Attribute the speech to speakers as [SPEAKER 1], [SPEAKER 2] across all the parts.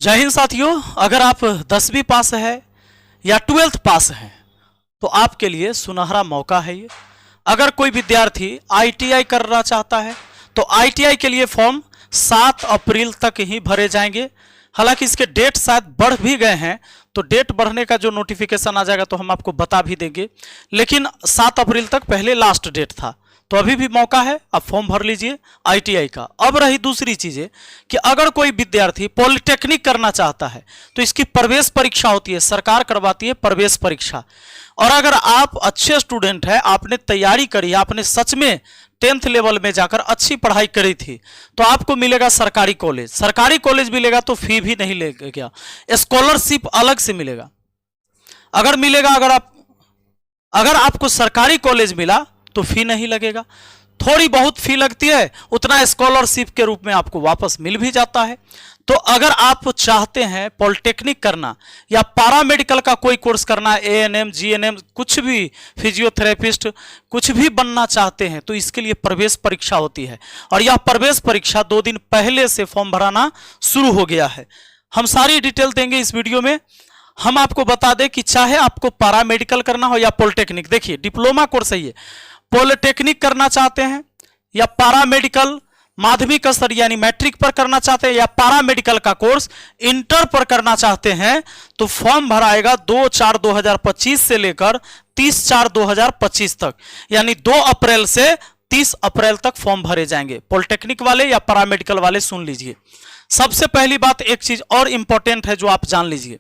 [SPEAKER 1] जय हिंद साथियों, अगर आप 10वीं पास है या 12th पास हैं तो आपके लिए सुनहरा मौका है ये। अगर कोई विद्यार्थी ITI करना चाहता है तो ITI के लिए फॉर्म 7 अप्रैल तक ही भरे जाएंगे। हालांकि इसके डेट शायद बढ़ भी गए हैं, तो डेट बढ़ने का जो नोटिफिकेशन आ जाएगा तो हम आपको बता भी देंगे, लेकिन 7 अप्रैल तक पहले लास्ट डेट था, तो अभी भी मौका है, आप फॉर्म भर लीजिए ITI का। अब रही दूसरी चीज़ें कि अगर कोई विद्यार्थी पॉलिटेक्निक करना चाहता है तो इसकी प्रवेश परीक्षा होती है, सरकार करवाती है प्रवेश परीक्षा। और अगर आप अच्छे स्टूडेंट हैं, आपने तैयारी करी है, आपने सच में 10th लेवल में जाकर अच्छी पढ़ाई करी थी, तो आपको मिलेगा सरकारी कॉलेज। सरकारी कॉलेज मिलेगा तो फी भी नहीं लगेगा, स्कॉलरशिप अलग से मिलेगा। अगर मिलेगा, अगर आपको सरकारी कॉलेज मिला तो फी नहीं लगेगा, थोड़ी बहुत फी लगती है, उतना स्कॉलरशिप के रूप में आपको वापस मिल भी जाता है। तो अगर आप चाहते हैं पॉलिटेक्निक करना या पैरामेडिकल का कोई कोर्स करना, ANM GNM कुछ भी, फिजियोथेरेपिस्ट कुछ भी बनना चाहते हैं, तो इसके लिए प्रवेश परीक्षा होती है। और यह प्रवेश परीक्षा 2 दिन पहले से फॉर्म भराना शुरू हो गया है। हम सारी डिटेल देंगे इस वीडियो में। हम आपको बता दें कि चाहे आपको पैरामेडिकल करना हो या पॉलिटेक्निक, देखिए डिप्लोमा कोर्स है ये, पॉलिटेक्निक करना चाहते हैं या पैरामेडिकल माध्यमिक स्तर यानी मैट्रिक पर करना चाहते हैं या पैरामेडिकल का कोर्स इंटर पर करना चाहते हैं, तो फॉर्म भराएगा 2/4/2025 से लेकर 30/4/2025 तक, यानी 2 अप्रैल से 30 अप्रैल तक फॉर्म भरे जाएंगे। पॉलिटेक्निक वाले या पैरामेडिकल वाले सुन लीजिए। सबसे पहली बात, एक चीज और इंपॉर्टेंट है जो आप जान लीजिए,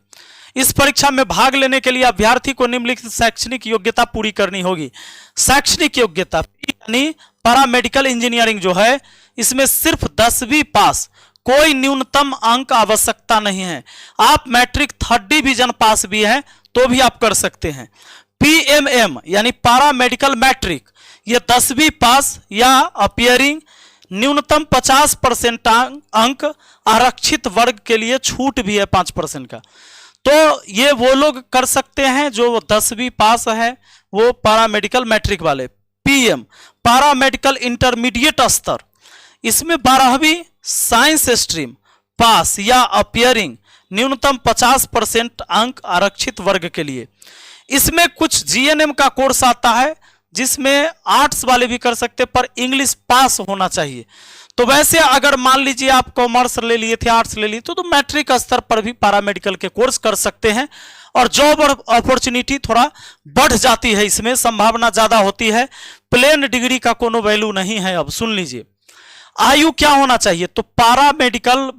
[SPEAKER 1] इस परीक्षा में भाग लेने के लिए अभ्यर्थी को निम्नलिखित शैक्षणिक योग्यता पूरी करनी होगी। शैक्षणिक योग्यता यानी पैरामेडिकल इंजीनियरिंग जो है, इसमें सिर्फ 10वीं पास, कोई न्यूनतम अंक आवश्यकता नहीं है। आप मैट्रिक 3rd डिवीजन पास भी हैं तो भी आप कर सकते हैं। PMM यानी पैरामेडिकल मैट्रिक, ये 10वीं पास या अपियरिंग, न्यूनतम 50% अंक, आरक्षित वर्ग के लिए छूट भी है 5% का। तो ये वो लोग कर सकते हैं जो 10वीं पास है, वो पैरामेडिकल मैट्रिक वाले। PM पैरामेडिकल इंटरमीडिएट स्तर, इसमें 12वीं साइंस स्ट्रीम पास या अपियरिंग, न्यूनतम 50% अंक आरक्षित वर्ग के लिए। इसमें कुछ GNM का कोर्स आता है जिसमें आर्ट्स वाले भी कर सकते, पर इंग्लिश पास होना चाहिए। तो वैसे अगर मान लीजिए आप कॉमर्स ले लिए थे, आर्ट्स ले लिए तो मैट्रिक स्तर पर भी पैरामेडिकल के कोर्स कर सकते हैं, और जॉब अपॉर्चुनिटी थोड़ा बढ़ जाती है, इसमें संभावना ज्यादा होती है। प्लेन डिग्री का कोनो वैल्यू नहीं है। अब सुन लीजिए, आयु क्या होना चाहिए, तो पैरामेडिकल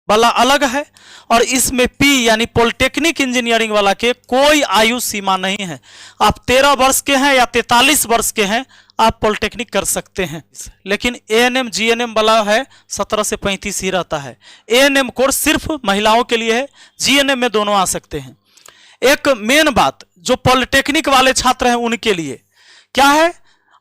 [SPEAKER 1] वाला अलग है और इसमें P यानी पॉलिटेक्निक इंजीनियरिंग वाला के कोई आयु सीमा नहीं है। आप 13 वर्ष के हैं या 43 वर्ष के हैं, आप पॉलिटेक्निक कर सकते हैं। लेकिन ANM GNM वाला है 17 से 35 ही रहता है। ANM कोर्स सिर्फ महिलाओं के लिए है, GNM में दोनों आ सकते हैं। एक मेन बात जो पॉलिटेक्निक वाले छात्र हैं उनके लिए क्या है,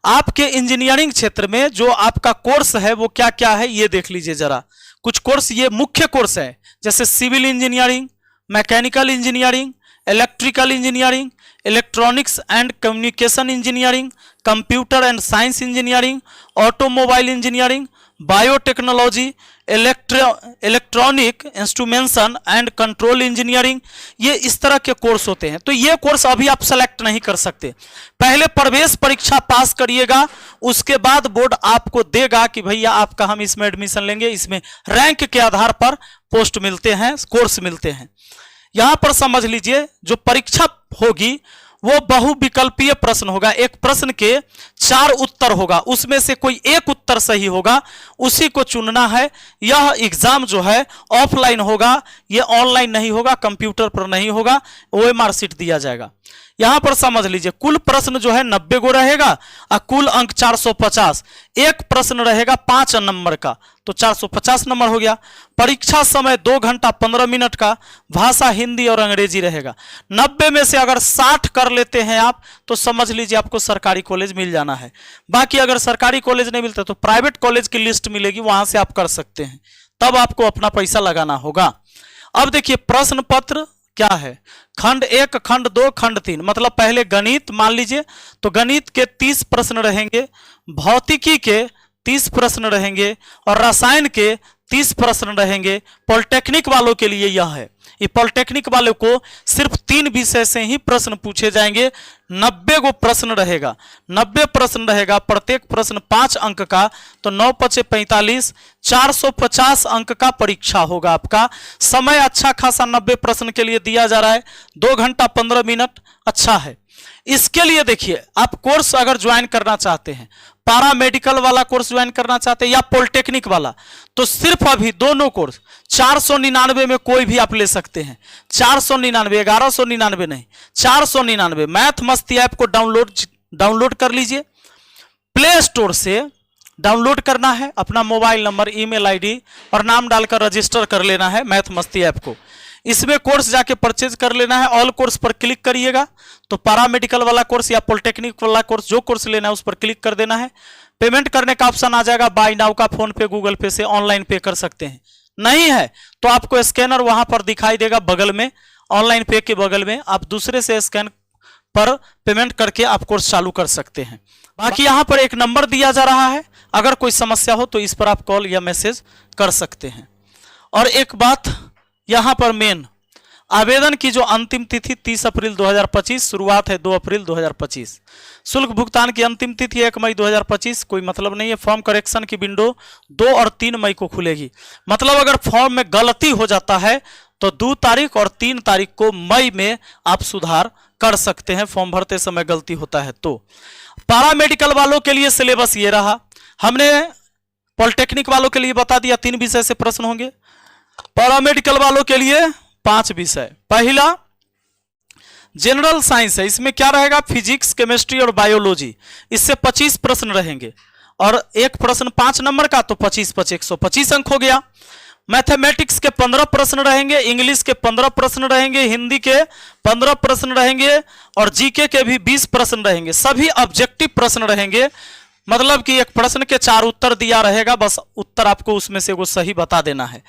[SPEAKER 1] आपके इंजीनियरिंग क्षेत्र में जो आपका कोर्स है वो क्या क्या है ये देख लीजिए जरा। कुछ कोर्स ये मुख्य कोर्स है, जैसे civil engineering, mechanical engineering, electrical engineering, electronics and communication engineering, computer and science engineering, automobile engineering, biotechnology, electronic instrumentation and control engineering, ये इस तरह के कोर्स होते हैं। तो ये कोर्स अभी आप सेलेक्ट नहीं कर सकते, पहले प्रवेश परीक्षा पास करिएगा, उसके बाद बोर्ड आपको देगा कि भैया आपका हम इसमें एडमिशन लेंगे। इसमें रैंक के आधार पर पोस्ट मिलते हैं, कोर्स मिलते हैं। यहां पर समझ लीजिए, जो परीक्षा होगी वो बहुविकल्पीय प्रश्न होगा। एक प्रश्न के 4 उत्तर होगा, उसमें से कोई एक उत्तर सही होगा, उसी को चुनना है। यह एग्जाम जो है ऑफलाइन होगा, ये ऑनलाइन नहीं होगा, कंप्यूटर पर नहीं होगा, OMR शीट दिया जाएगा। यहां पर समझ लीजिए, कुल प्रश्न जो है 90 गो रहेगा और कुल अंक 450। एक प्रश्न रहेगा 5 नंबर का, तो 450 नंबर हो गया। परीक्षा समय 2 घंटा 15 मिनट का, भाषा हिंदी और अंग्रेजी रहेगा। 90 में से अगर 60 कर लेते हैं आप तो समझ लीजिए आपको सरकारी कॉलेज मिल जाना है। बाकी अगर सरकारी कॉलेज नहीं मिलता तो प्राइवेट कॉलेज की लिस्ट मिलेगी, वहां से आप कर सकते हैं, तब आपको अपना पैसा लगाना होगा। अब देखिए प्रश्न पत्र क्या है, खंड 1, खंड 2, खंड 3, मतलब पहले गणित मान लीजिए तो गणित के 30 प्रश्न रहेंगे, भौतिकी के 30 प्रश्न रहेंगे और रसायन के 30 प्रश्न रहेंगे। पॉलिटेक्निक वालों के लिए यह है, ये पॉलिटेक्निक वालों को सिर्फ 3 विषय से ही प्रश्न पूछे जाएंगे। 90 गो प्रश्न रहेगा, 90 प्रश्न रहेगा, प्रत्येक प्रश्न 5 अंक का, तो 9 × 5 = 45, 450 अंक का परीक्षा होगा आपका। समय अच्छा खासा 90 प्रश्न के लिए दिया जा रहा है, 2 घंटा 15 मिनट, अच्छा है। इसके लिए देखिए, आप कोर्स अगर ज्वाइन करना चाहते हैं, पारा मेडिकल वाला कोर्स ज्वाइन करना चाहते हैं या पॉलिटेक्निक वाला, तो सिर्फ अभी दोनों कोर्स 499 में कोई भी आप ले सकते हैं। 499, 1199 नहीं, 499। मैथ मस्ती ऐप को डाउनलोड कर लीजिए, प्ले स्टोर से डाउनलोड करना है, अपना मोबाइल नंबर, ईमेल आईडी और नाम डालकर रजिस्टर कर लेना है मैथ मस्ती ऐप को। इसमें कोर्स जाके परचेज कर लेना है। ऑल कोर्स पर क्लिक करिएगा तो पारा मेडिकल वाला कोर्स या पॉलिटेक्निक वाला कोर्स, जो कोर्स लेना है उस पर क्लिक कर देना है। पेमेंट करने का ऑप्शन आ जाएगा, बाय नाउ का, फोन पे, गूगल पे से ऑनलाइन पे कर सकते हैं। नहीं है तो आपको स्कैनर वहां पर दिखाई देगा बगल में, ऑनलाइन पे के बगल में, आप दूसरे से स्कैन पर पेमेंट करके आप कोर्स चालू कर सकते हैं। बाकी यहां पर एक नंबर दिया जा रहा है, अगर कोई समस्या हो तो इस पर आप कॉल या मैसेज कर सकते हैं। और एक बात यहां पर मेन, आवेदन की जो अंतिम तिथि 30 अप्रैल 2025, शुरुआत है 2 अप्रैल 2025। शुल्क भुगतान की अंतिम तिथि 1 मई 2025, कोई मतलब नहीं है। फॉर्म करेक्शन की विंडो 2 और 3 मई को खुलेगी। मतलब अगर फॉर्म में गलती हो जाता है तो 2 तारीख और 3 तारीख को मई में आप सुधार कर सकते हैं, फॉर्म भरते समय गलती होता है तो। पारा मेडिकल वालों के लिए सिलेबस ये रहा। हमने पॉलिटेक्निक वालों के लिए बता दिया 3 विषय से प्रश्न होंगे, पैरामेडिकल वालों के लिए 5 विषय। पहला जनरल साइंस है, इसमें क्या रहेगा, फिजिक्स, केमिस्ट्री और बायोलॉजी। इससे 25 प्रश्न रहेंगे और एक प्रश्न 5 नंबर का, तो 25 × 5 = 125 अंक हो गया। मैथमेटिक्स के 15 प्रश्न रहेंगे, इंग्लिश के 15 प्रश्न रहेंगे, हिंदी के 15 प्रश्न रहेंगे और जीके के भी 20 प्रश्न रहेंगे। सभी ऑब्जेक्टिव प्रश्न रहेंगे, मतलब कि एक प्रश्न के 4 उत्तर दिया रहेगा, बस उत्तर आपको उसमें से वो सही बता देना है।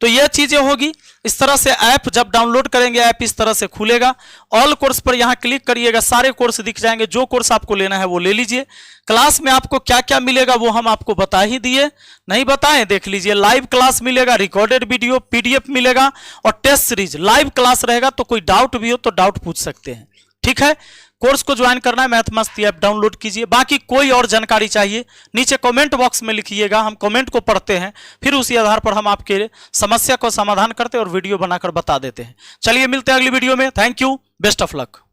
[SPEAKER 1] तो यह चीजें होगी। इस तरह से ऐप जब डाउनलोड करेंगे, ऐप इस तरह से खुलेगा। ऑल कोर्स पर यहां क्लिक करिएगा, सारे कोर्स दिख जाएंगे। जो कोर्स आपको लेना है वो ले लीजिए। क्लास में आपको क्या क्या मिलेगा वो हम आपको बता ही दिए, नहीं बताएं, देख लीजिए। लाइव क्लास मिलेगा, रिकॉर्डेड वीडियो, पीडीएफ मिलेगा और टेस्ट सीरीज। लाइव क्लास रहेगा तो कोई डाउट भी हो तो डाउट पूछ सकते हैं, ठीक है। कोर्स को ज्वाइन करना है, मैथ मस्ती ऐप डाउनलोड कीजिए। बाकी कोई और जानकारी चाहिए नीचे कमेंट बॉक्स में लिखिएगा, हम कमेंट को पढ़ते हैं, फिर उसी आधार पर हम आपके समस्या को समाधान करते हैं और वीडियो बनाकर बता देते हैं। चलिए मिलते हैं अगली वीडियो में। Thank you, best of luck.